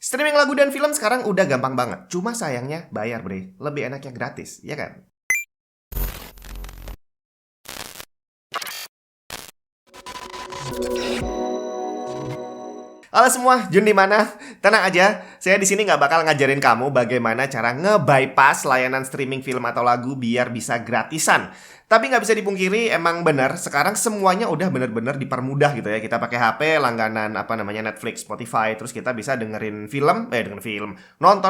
Streaming lagu dan film sekarang udah gampang banget. Cuma sayangnya bayar, bre. Lebih enaknya gratis, ya kan? Halo semua, Jun di mana? Tenang aja, saya di sini nggak bakal ngajarin kamu bagaimana cara nge-bypass layanan streaming film atau lagu biar bisa gratisan. Tapi nggak bisa dipungkiri, emang bener, sekarang semuanya udah bener-bener dipermudah gitu ya. Kita pakai HP, langganan Netflix, Spotify, terus kita bisa nonton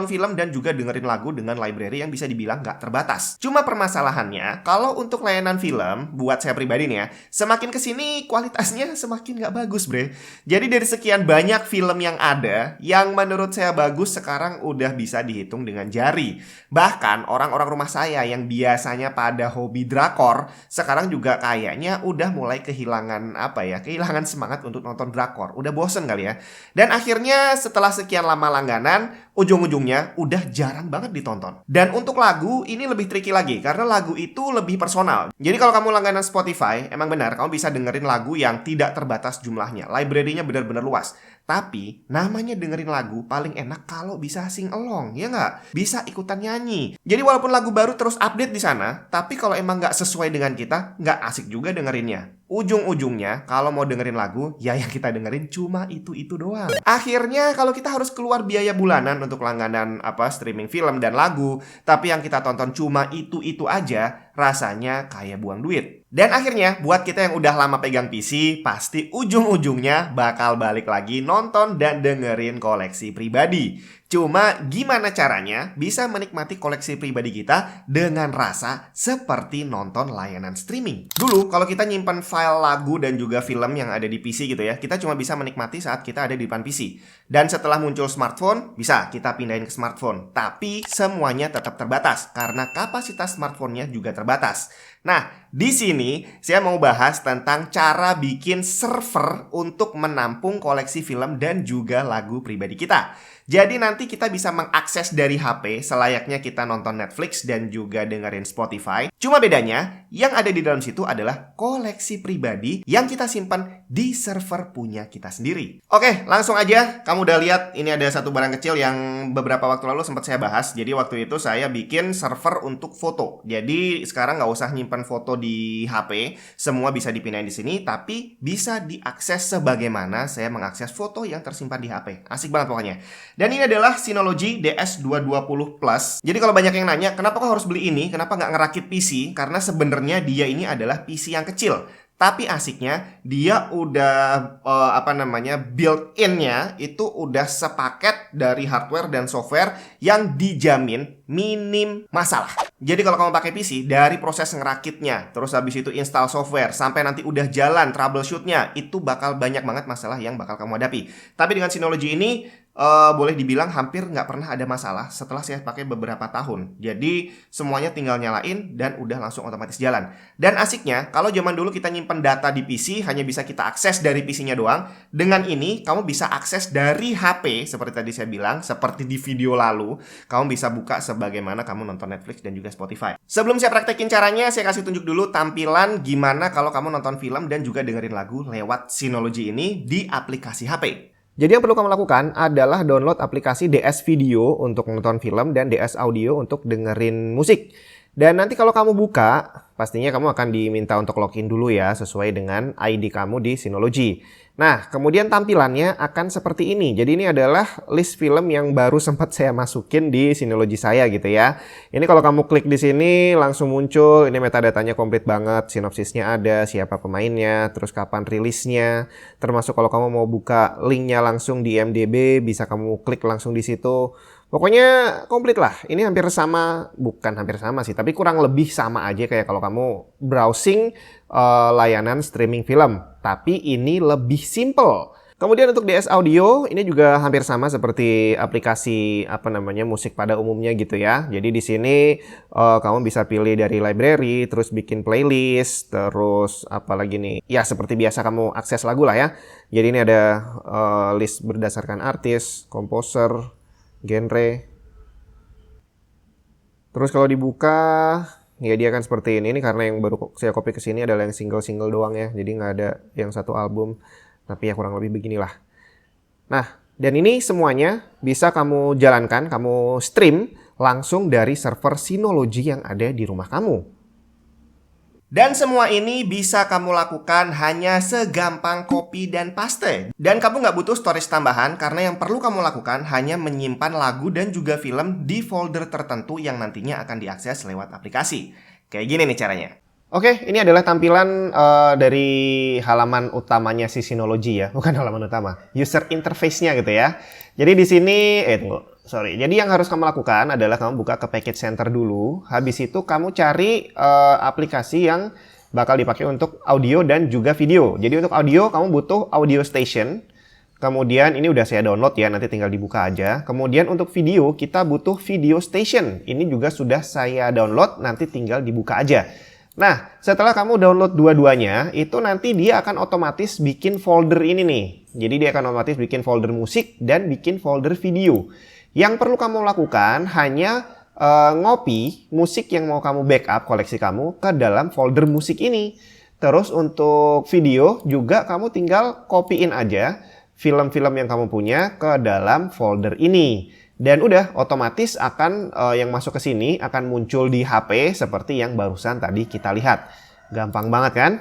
film dan juga dengerin lagu dengan library yang bisa dibilang nggak terbatas. Cuma permasalahannya, kalau untuk layanan film, buat saya pribadi nih ya, semakin kesini kualitasnya semakin nggak bagus, bre. Jadi dari sekian banyak film yang ada, yang menurut saya bagus sekarang udah bisa dihitung dengan jari. Bahkan orang-orang rumah saya yang biasanya pada hobi drakor, sekarang juga kayaknya udah mulai kehilangan semangat untuk nonton drakor. Udah bosen kali ya. Dan akhirnya setelah sekian lama langganan, ujung-ujungnya udah jarang banget ditonton. Dan untuk lagu, ini lebih tricky lagi, karena lagu itu lebih personal. Jadi kalau kamu langganan Spotify, emang benar, kamu bisa dengerin lagu yang tidak terbatas jumlahnya. Library-nya benar-benar luas. Tapi, namanya dengerin lagu paling enak kalau bisa sing along, ya nggak? Bisa ikutan nyanyi. Jadi walaupun lagu baru terus update di sana, tapi kalau emang nggak sesuai dengan kita, nggak asik juga dengerinnya. Ujung-ujungnya, kalau mau dengerin lagu, ya yang kita dengerin cuma itu-itu doang. Akhirnya, kalau kita harus keluar biaya bulanan untuk langganan streaming film dan lagu, tapi yang kita tonton cuma itu-itu aja, rasanya kayak buang duit. Dan akhirnya, buat kita yang udah lama pegang PC, pasti ujung-ujungnya bakal balik lagi nonton dan dengerin koleksi pribadi. Cuma gimana caranya bisa menikmati koleksi pribadi kita dengan rasa seperti nonton layanan streaming. Dulu kalau kita nyimpan file lagu dan juga film yang ada di PC gitu ya, kita cuma bisa menikmati saat kita ada di depan PC. Dan setelah muncul smartphone, bisa kita pindahin ke smartphone. Tapi semuanya tetap terbatas karena kapasitas smartphone-nya juga terbatas. Nah, di sini saya mau bahas tentang cara bikin server untuk menampung koleksi film dan juga lagu pribadi kita. Jadi nanti kita bisa mengakses dari HP selayaknya kita nonton Netflix dan juga dengerin Spotify. Cuma bedanya, yang ada di dalam situ adalah koleksi pribadi yang kita simpan di server punya kita sendiri. Oke, langsung aja. Kamu udah lihat ini ada satu barang kecil yang beberapa waktu lalu sempat saya bahas. Jadi waktu itu saya bikin server untuk foto. Jadi sekarang nggak usah nyimpan foto di HP, semua bisa dipindahin di sini, tapi bisa diakses sebagaimana saya mengakses foto yang tersimpan di HP. Asik banget pokoknya. Dan ini adalah Synology DS220 Plus. Jadi kalau banyak yang nanya, kenapa kok harus beli ini? Kenapa nggak ngerakit PC? Karena sebenarnya dia ini adalah PC yang kecil. Tapi asiknya, dia udah built-in-nya itu udah sepaket dari hardware dan software yang dijamin minim masalah. Jadi kalau kamu pakai PC, dari proses ngerakitnya, terus habis itu install software, sampai nanti udah jalan troubleshoot-nya, itu bakal banyak banget masalah yang bakal kamu hadapi. Tapi dengan Synology ini, boleh dibilang hampir nggak pernah ada masalah setelah saya pakai beberapa tahun. Jadi semuanya tinggal nyalain dan udah langsung otomatis jalan. Dan asiknya, kalau zaman dulu kita nyimpen data di PC hanya bisa kita akses dari PC-nya doang. Dengan ini kamu bisa akses dari HP seperti tadi saya bilang, seperti di video lalu. Kamu bisa buka sebagaimana kamu nonton Netflix dan juga Spotify. Sebelum saya praktekin caranya, saya kasih tunjuk dulu tampilan gimana kalau kamu nonton film dan juga dengerin lagu lewat Synology ini di aplikasi HP. Jadi yang perlu kamu lakukan adalah download aplikasi DS Video untuk nonton film dan DS Audio untuk dengerin musik. Dan nanti kalau kamu buka, pastinya kamu akan diminta untuk login dulu ya, sesuai dengan ID kamu di Synology. Nah, kemudian tampilannya akan seperti ini. Jadi ini adalah list film yang baru sempat saya masukin di Synology saya gitu ya. Ini kalau kamu klik di sini langsung muncul, ini metadatanya komplit banget, sinopsisnya ada, siapa pemainnya, terus kapan rilisnya. Termasuk kalau kamu mau buka linknya langsung di IMDb, bisa kamu klik langsung di situ. Pokoknya komplit lah. Ini hampir sama, bukan hampir sama sih, tapi kurang lebih sama aja kayak kalau kamu browsing layanan streaming film. Tapi ini lebih simple. Kemudian untuk DS Audio, ini juga hampir sama seperti aplikasi musik pada umumnya gitu ya. Jadi di sini kamu bisa pilih dari library, terus bikin playlist, terus apalagi nih, ya seperti biasa kamu akses lagu lah ya. Jadi ini ada list berdasarkan artis, komposer, genre. Terus kalau dibuka, ya dia akan seperti ini. Ini karena yang baru saya copy ke sini adalah yang single-single doang ya. Jadi nggak ada yang satu album. Tapi ya kurang lebih beginilah. Nah, Dan ini semuanya bisa kamu jalankan, kamu stream langsung dari server Synology yang ada di rumah kamu. Dan semua ini bisa kamu lakukan hanya segampang copy dan paste. Dan kamu nggak butuh storage tambahan karena yang perlu kamu lakukan hanya menyimpan lagu dan juga film di folder tertentu yang nantinya akan diakses lewat aplikasi. Kayak gini nih caranya. Oke, ini adalah tampilan dari halaman utamanya si Synology ya, bukan halaman utama, user interface-nya gitu ya. Jadi di sini, Jadi yang harus kamu lakukan adalah kamu buka ke Package Center dulu. Habis itu kamu cari aplikasi yang bakal dipakai untuk audio dan juga video. Jadi untuk audio kamu butuh Audio Station. Kemudian ini udah saya download ya, nanti tinggal dibuka aja. Kemudian untuk video kita butuh Video Station. Ini juga sudah saya download, nanti tinggal dibuka aja. Nah, setelah kamu download dua-duanya, itu nanti dia akan otomatis bikin folder ini nih. Jadi dia akan otomatis bikin folder musik dan bikin folder video. Yang perlu kamu lakukan hanya ngopi musik yang mau kamu backup koleksi kamu ke dalam folder musik ini. Terus untuk video juga kamu tinggal copyin aja film-film yang kamu punya ke dalam folder ini. Dan udah otomatis akan yang masuk ke sini akan muncul di HP seperti yang barusan tadi kita lihat. Gampang banget kan?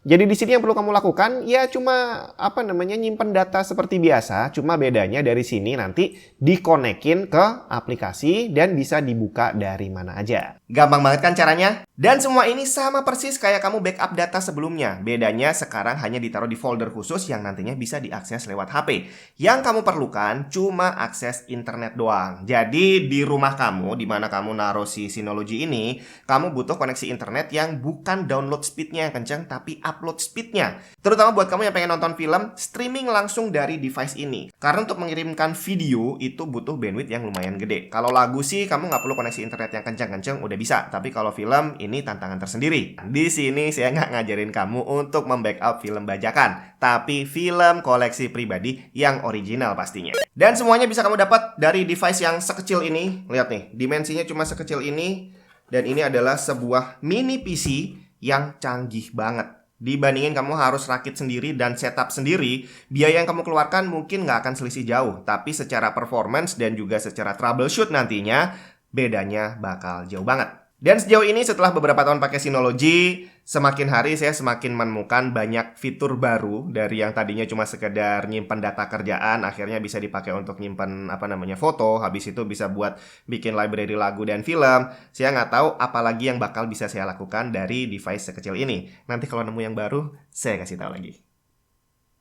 Jadi di sini yang perlu kamu lakukan ya cuma nyimpen data seperti biasa, cuma bedanya dari sini nanti dikonekin ke aplikasi dan bisa dibuka dari mana aja. Gampang banget kan caranya? Dan semua ini sama persis kayak kamu backup data sebelumnya. Bedanya sekarang hanya ditaruh di folder khusus yang nantinya bisa diakses lewat HP. Yang kamu perlukan cuma akses internet doang. Jadi di rumah kamu, di mana kamu naruh si Synology ini, kamu butuh koneksi internet yang bukan download speednya yang kencang, tapi upload speednya. Terutama buat kamu yang pengen nonton film, streaming langsung dari device ini. Karena untuk mengirimkan video itu butuh bandwidth yang lumayan gede. Kalau lagu sih kamu nggak perlu koneksi internet yang kencang-kencang, udah bisa. Tapi kalau film, ini tantangan tersendiri. Di sini saya nggak ngajarin kamu untuk membackup film bajakan, tapi film koleksi pribadi yang original pastinya. Dan semuanya bisa kamu dapat dari device yang sekecil ini. Lihat nih, dimensinya cuma sekecil ini. Dan ini adalah sebuah mini PC yang canggih banget. Dibandingin kamu harus rakit sendiri dan setup sendiri, biaya yang kamu keluarkan mungkin nggak akan selisih jauh. Tapi secara performance dan juga secara troubleshoot nantinya, bedanya bakal jauh banget. Dan sejauh ini setelah beberapa tahun pakai Synology, semakin hari saya semakin menemukan banyak fitur baru dari yang tadinya cuma sekedar nyimpen data kerjaan, akhirnya bisa dipakai untuk nyimpen foto, habis itu bisa buat bikin library lagu dan film. Saya nggak tahu apalagi yang bakal bisa saya lakukan dari device sekecil ini. Nanti kalau nemu yang baru, saya kasih tahu lagi.